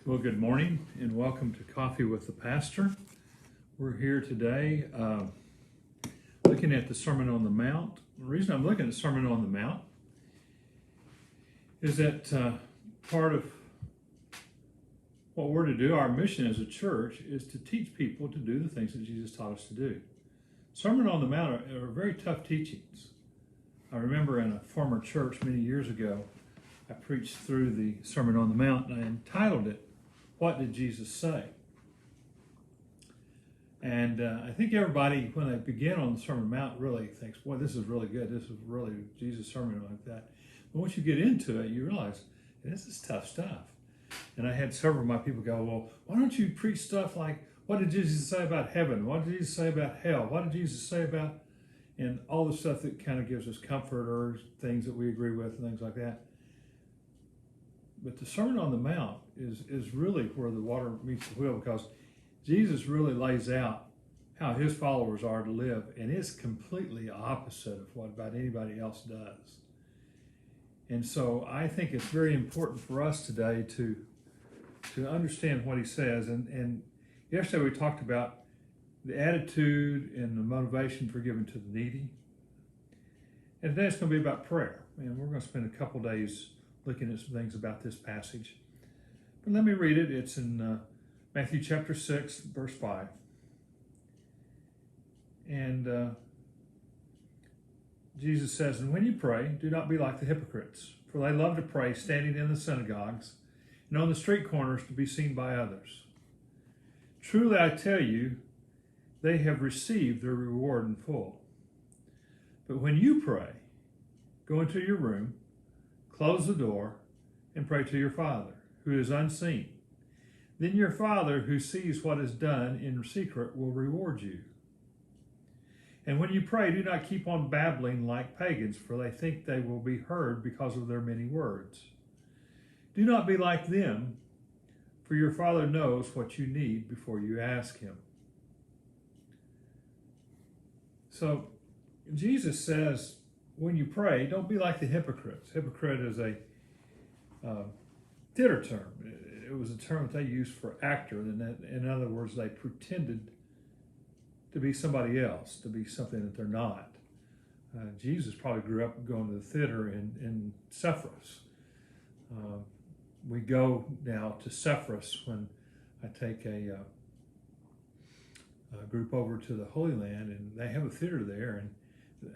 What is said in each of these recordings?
Well, good morning and welcome to Coffee with the Pastor. We're here today looking at the Sermon on the Mount. The reason I'm looking at the Sermon on the Mount is that part of what we're to do, our mission as a church, is to teach people to do the things that Jesus taught us to do. Sermon on the Mount are very tough teachings. I remember in a former church many years ago, I preached through the Sermon on the Mount and I entitled it, "What Did Jesus Say?" And I think everybody, when they begin on the Sermon on the Mount, really thinks, boy, this is really good. This is really Jesus' sermon like that. But once you get into it, you realize this is tough stuff. And I had several of my people go, well, why don't you preach stuff like, what did Jesus say about heaven? What did Jesus say about hell? What did Jesus say about, and all the stuff that kind of gives us comfort or things that we agree with and things like that. But the Sermon on the Mount is really where the water meets the wheel, because Jesus really lays out how his followers are to live, and it's completely opposite of what about anybody else does. And so I think it's very important for us today to understand what he says. And yesterday we talked about the attitude and the motivation for giving to the needy. And today it's going to be about prayer. And we're going to spend a couple days looking at some things about this passage. But let me read it. It's in Matthew chapter 6, verse 5. And Jesus says, "And when you pray, do not be like the hypocrites, for they love to pray standing in the synagogues and on the street corners to be seen by others. Truly I tell you, they have received their reward in full. But when you pray, go into your room, close the door, and pray to your Father, who is unseen. Then your Father, who sees what is done in secret, will reward you. And when you pray, do not keep on babbling like pagans, for they think they will be heard because of their many words. Do not be like them, for your Father knows what you need before you ask him." So Jesus says, when you pray, don't be like the hypocrites. Hypocrite is a theater term. It was a term that they used for actor. In other words, they pretended to be somebody else, to be something that they're not. Jesus probably grew up going to the theater in Sepphoris. We go now to Sepphoris when I take a group over to the Holy Land, and they have a theater there. And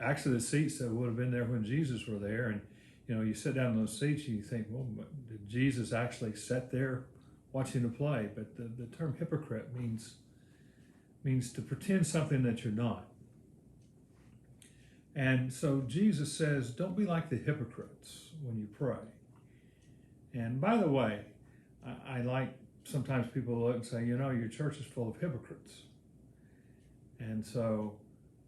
actually, the seats that would have been there when Jesus were there, and you sit down in those seats and you think, well, did Jesus actually sit there watching the play? But the term hypocrite means to pretend something that you're not. And so Jesus says, don't be like the hypocrites when you pray. And by the way, I like sometimes people look and say, your church is full of hypocrites. And so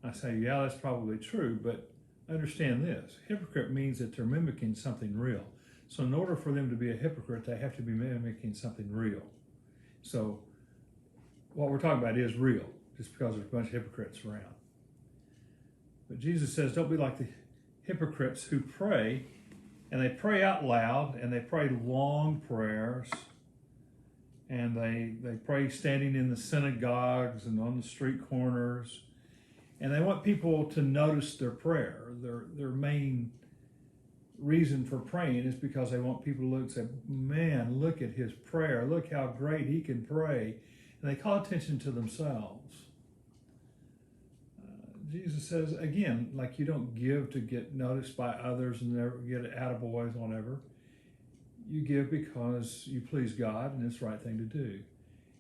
I say, yeah, that's probably true, but understand this. Hypocrite means that they're mimicking something real. So in order for them to be a hypocrite, they have to be mimicking something real. So what we're talking about is real, just because there's a bunch of hypocrites around. But Jesus says, don't be like the hypocrites who pray, and they pray out loud, and they pray long prayers, and they pray standing in the synagogues and on the street corners. And they want people to notice their prayer. Their main reason for praying is because they want people to look and say, man, look at his prayer. Look how great he can pray. And they call attention to themselves. Jesus says, again, like you don't give to get noticed by others and never get attaboys, whatever. You give because you please God and it's the right thing to do.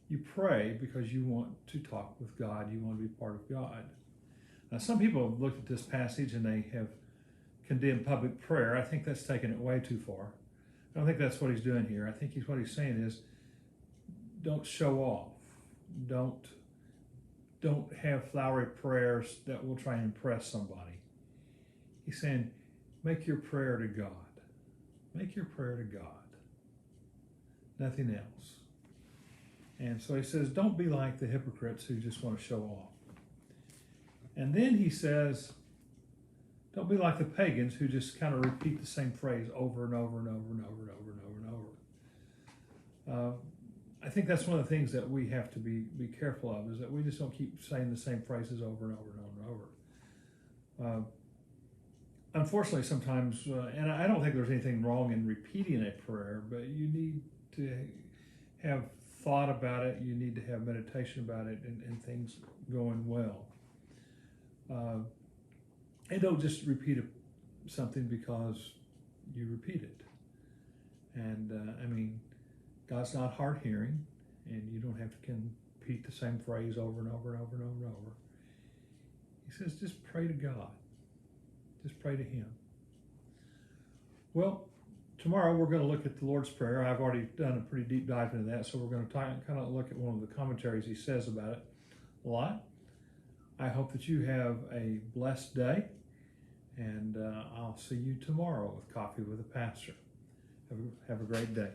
You pray because you want to talk with God. You want to be part of God. Now, some people have looked at this passage and they have condemned public prayer. I think that's taken it way too far. I don't think that's what he's doing here. I think what he's saying is, don't show off. Don't have flowery prayers that will try and impress somebody. He's saying, make your prayer to God. Make your prayer to God. Nothing else. And so he says, don't be like the hypocrites who just want to show off. And then he says, don't be like the pagans who just kind of repeat the same phrase over and over and over and over and over and over and over. think that's one of the things that we have to be careful of, is that we just don't keep saying the same phrases over and over and over and over. Unfortunately, sometimes, and I don't think there's anything wrong in repeating a prayer, but you need to have thought about it, you need to have meditation about it, and things going well. And don't just repeat something because you repeat it. And I mean, God's not hard hearing, and you don't have to repeat the same phrase over and over and over and over and over. He says, just pray to God. Just pray to Him. Well, tomorrow we're going to look at the Lord's Prayer. I've already done a pretty deep dive into that, so we're going to kind of look at one of the commentaries he says about it a lot. I hope that you have a blessed day, and I'll see you tomorrow with Coffee with a Pastor. Have a great day.